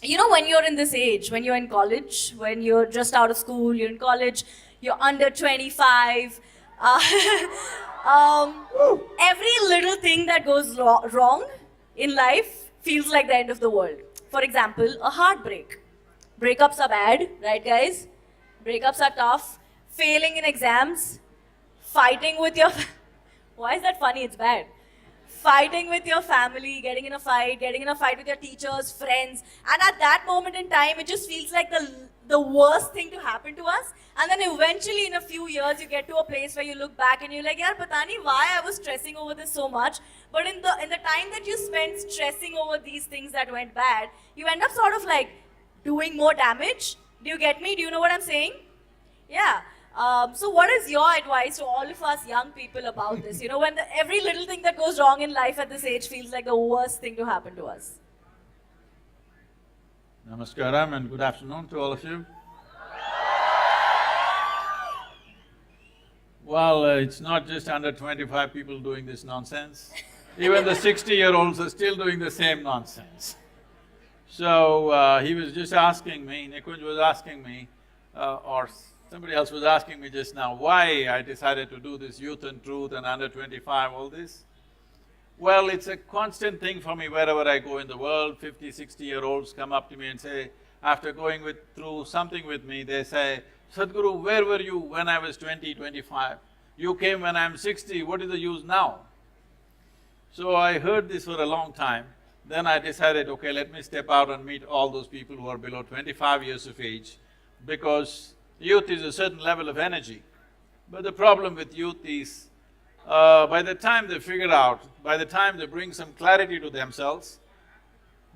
You know, when you're in this age, when you're in college, when you're just out of school, you're in college, you're under 25, uh, every little thing that goes wrong in life feels like the end of the world. For example, a heartbreak. Breakups are bad, right, guys? Breakups are tough. Failing in exams, fighting with your. Why is that funny? It's bad. Fighting with your family, getting in a fight with your teachers, friends, and at that moment in time, it just feels like the worst thing to happen to us. And then eventually, in a few years, you get to a place where you look back and you're like, "Yaar, pata nahi why I was stressing over this so much." But in the time that you spent stressing over these things that went bad, you end up sort of like doing more damage. Do you get me? Do you know what I'm saying? Yeah. So what is your advice to all of us young people about this? You know, when every little thing that goes wrong in life at this age feels like the worst thing to happen to us. Namaskaram and good afternoon to all of you. Well, it's not just under 25 people doing this nonsense. Even the 60-year-olds are still doing the same nonsense. So, he was just asking me, Nikunj was asking me, or somebody else was asking me just now, why I decided to do this youth and truth and under 25, all this. Well, it's a constant thing for me wherever I go in the world. 50, 60-year-olds come up to me and say, after going through something with me, they say, Sadhguru, where were you when I was 20, 25? You came when I'm 60, what is the use now? So I heard this for a long time. Then I decided, okay, let me step out and meet all those people who are below 25 years of age, because youth is a certain level of energy. But the problem with youth is, by the time they figure out, by the time they bring some clarity to themselves,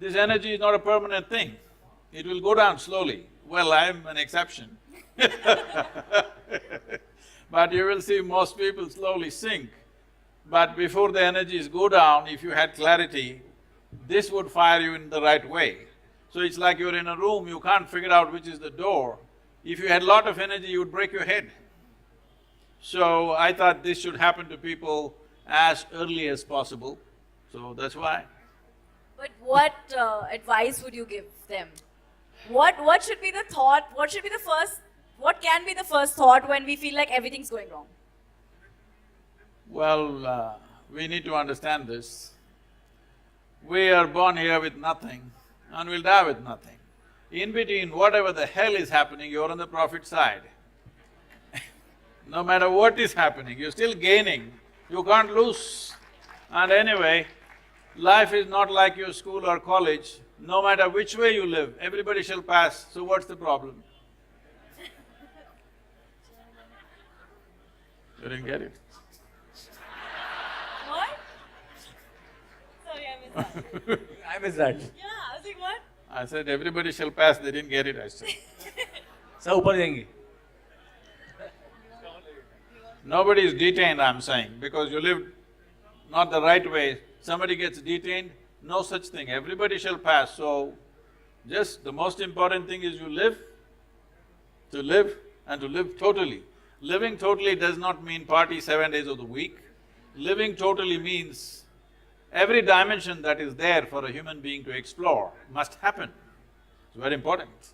this energy is not a permanent thing. It will go down slowly. Well, I'm an exception. But you will see most people slowly sink. But before the energies go down, if you had clarity, this would fire you in the right way. So it's like you're in a room, you can't figure out which is the door. If you had lot of energy, you would break your head. So I thought this should happen to people as early as possible, so that's why. But what advice would you give them? What should be the thought, what can be the first thought when we feel like everything's going wrong? Well, we need to understand this. We are born here with nothing and we'll die with nothing. In between, whatever the hell is happening, you're on the profit side. No matter what is happening, you're still gaining, you can't lose. And anyway, life is not like your school or college. No matter which way you live, everybody shall pass, so what's the problem? You didn't get it? What? Sorry, I missed that. I missed that. Yeah, I was like, what? I said, everybody shall pass, they didn't get it, I said. सब ऊपर जाएंगे। Nobody is detained, I'm saying, because you lived not the right way. Somebody gets detained, no such thing, everybody shall pass. So, just the most important thing is you live, to live and to live totally. Living totally does not mean party 7 days of the week. Living totally means every dimension that is there for a human being to explore must happen. It's very important.